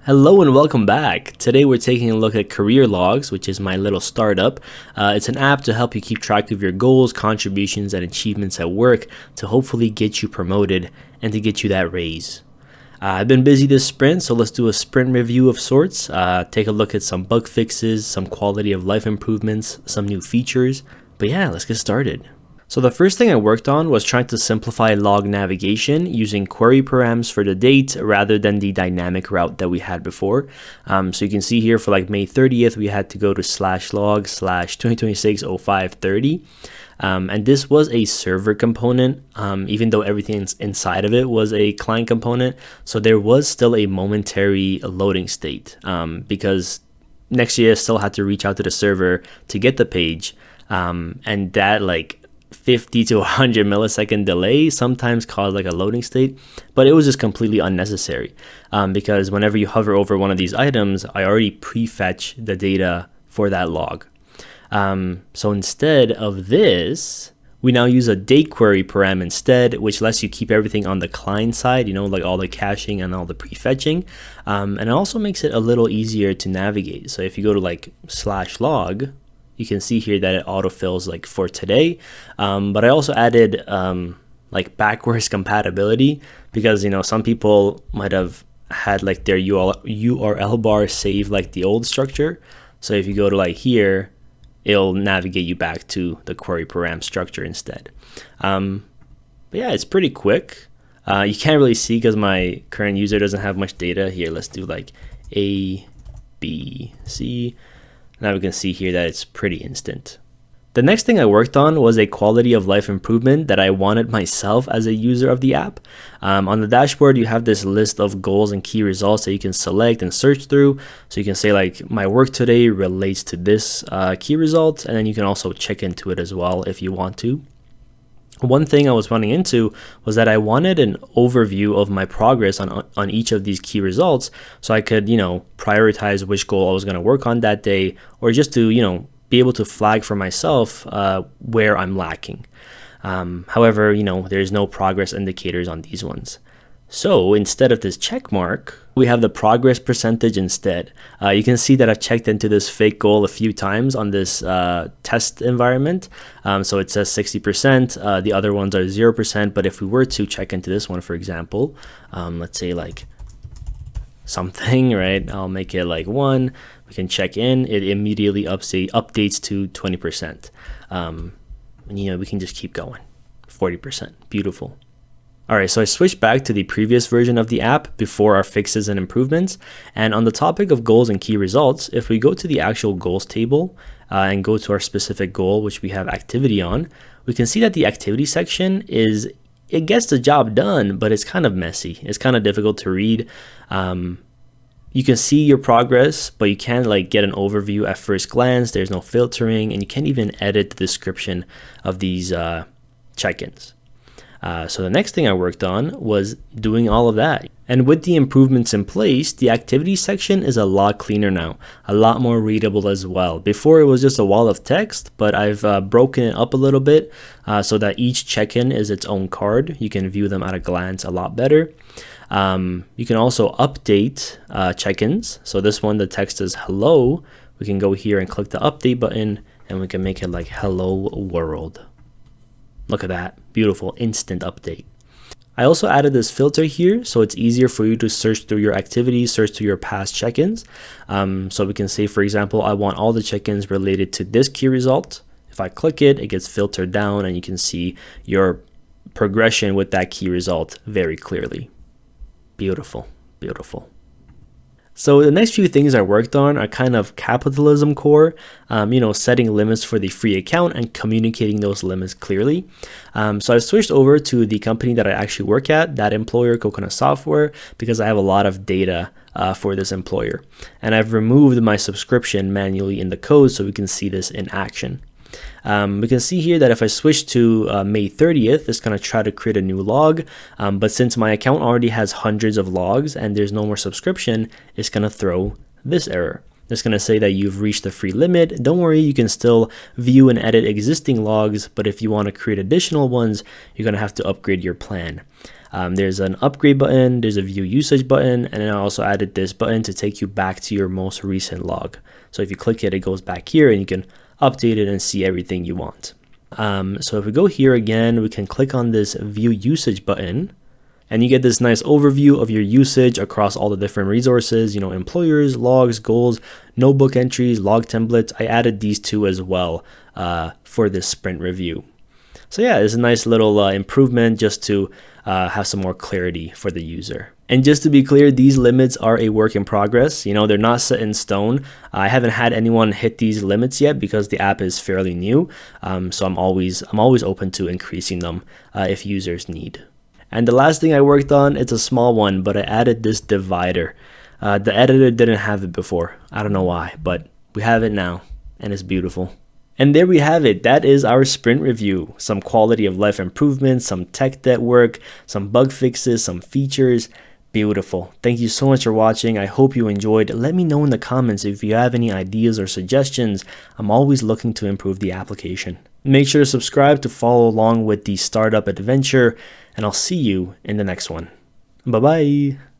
Hello and welcome back. Today we're taking a look at Career Logs, which is my little startup. It's an app to help you keep track of your goals, contributions, and achievements at work to hopefully get you promoted and to get you that raise. I've been busy this sprint, so let's do a sprint review of sorts. Take a look at some bug fixes, some quality of life improvements, some new features. But yeah, let's get started. So the first thing I worked on was trying to simplify log navigation using query params for the date rather than the dynamic route that we had before. So you can see here for like May 30th, we had to go to /log/2026-0530. And this was a server component, even though everything inside of it was a client component. So there was still a momentary loading state because Next.js still had to reach out to the server to get the page. And that 50 to 100 millisecond delay sometimes caused like a loading state, but it was just completely unnecessary because whenever you hover over one of these items, I already prefetch the data for that log. So instead of this, we now use a date query param instead, which lets you keep everything on the client side, like all the caching and all the prefetching. And it also makes it a little easier to navigate. So if you go to /log, you can see here that it autofills for today, but I also added backwards compatibility because some people might have had their URL bar save the old structure. So if you go to here, it'll navigate you back to the query param structure instead. But yeah, it's pretty quick. You can't really see because my current user doesn't have much data. Here, let's do A, B, C. Now we can see here that it's pretty instant. The next thing I worked on was a quality of life improvement that I wanted myself as a user of the app. On the dashboard, you have this list of goals and key results that you can select and search through. So you can say my work today relates to this key result, and then you can also check into it as well if you want to. One thing I was running into was that I wanted an overview of my progress on each of these key results so I could, prioritize which goal I was going to work on that day, or just to, be able to flag for myself where I'm lacking. However, there's no progress indicators on these ones. So instead of this check mark, we have the progress percentage instead. You can see that I've checked into this fake goal a few times on this test environment. So it says 60%, the other ones are 0%. But if we were to check into this one, for example, let's say something, right? I'll make it 1. We can check in, it immediately updates to 20%. And we can just keep going, 40%, beautiful. All right, so I switched back to the previous version of the app before our fixes and improvements. And on the topic of goals and key results, if we go to the actual goals table and go to our specific goal, which we have activity on, we can see that the activity section it gets the job done, but it's kind of messy. It's kind of difficult to read. You can see your progress, but you can't get an overview at first glance. There's no filtering, and you can't even edit the description of these check-ins. So the next thing I worked on was doing all of that. And with the improvements in place, the activity section is a lot cleaner now, a lot more readable as well. Before it was just a wall of text, but I've broken it up a little bit so that each check-in is its own card. You can view them at a glance a lot better. You can also update check-ins. So this one, the text is hello. We can go here and click the update button and we can make it hello world. Look at that, beautiful instant update. I also added this filter here so it's easier for you to search through your activities, search through your past check-ins. So we can say, for example, I want all the check-ins related to this key result. If I click it, it gets filtered down and you can see your progression with that key result very clearly. Beautiful, beautiful. So the next few things I worked on are kind of capitalism core, setting limits for the free account and communicating those limits clearly. So I switched over to the company that I actually work at, that employer, Coconut Software, because I have a lot of data for this employer. And I've removed my subscription manually in the code so we can see this in action. We can see here that if I switch to May 30th, it's going to try to create a new log. But since my account already has hundreds of logs and there's no more subscription, it's going to throw this error. It's going to say that you've reached the free limit. Don't worry, you can still view and edit existing logs, but if you want to create additional ones, you're going to have to upgrade your plan. There's an upgrade button, there's a view usage button, and then I also added this button to take you back to your most recent log. So if you click it, it goes back here and you can update it and see everything you want. So if we go here again, we can click on this view usage button, and you get this nice overview of your usage across all the different resources, employers, logs, goals, notebook entries, log templates. I added these two as well for this sprint review. So yeah, it's a nice little improvement just to have some more clarity for the user. And just to be clear, these limits are a work in progress. They're not set in stone. I haven't had anyone hit these limits yet because the app is fairly new. So I'm always open to increasing them if users need. And the last thing I worked on, it's a small one, but I added this divider. The editor didn't have it before. I don't know why, but we have it now, and it's beautiful. And there we have it. That is our sprint review. Some quality of life improvements, some tech debt work, some bug fixes, some features. Beautiful. Thank you so much for watching. I hope you enjoyed. Let me know in the comments if you have any ideas or suggestions. I'm always looking to improve the application. Make sure to subscribe to follow along with the startup adventure, and I'll see you in the next one. Bye-bye.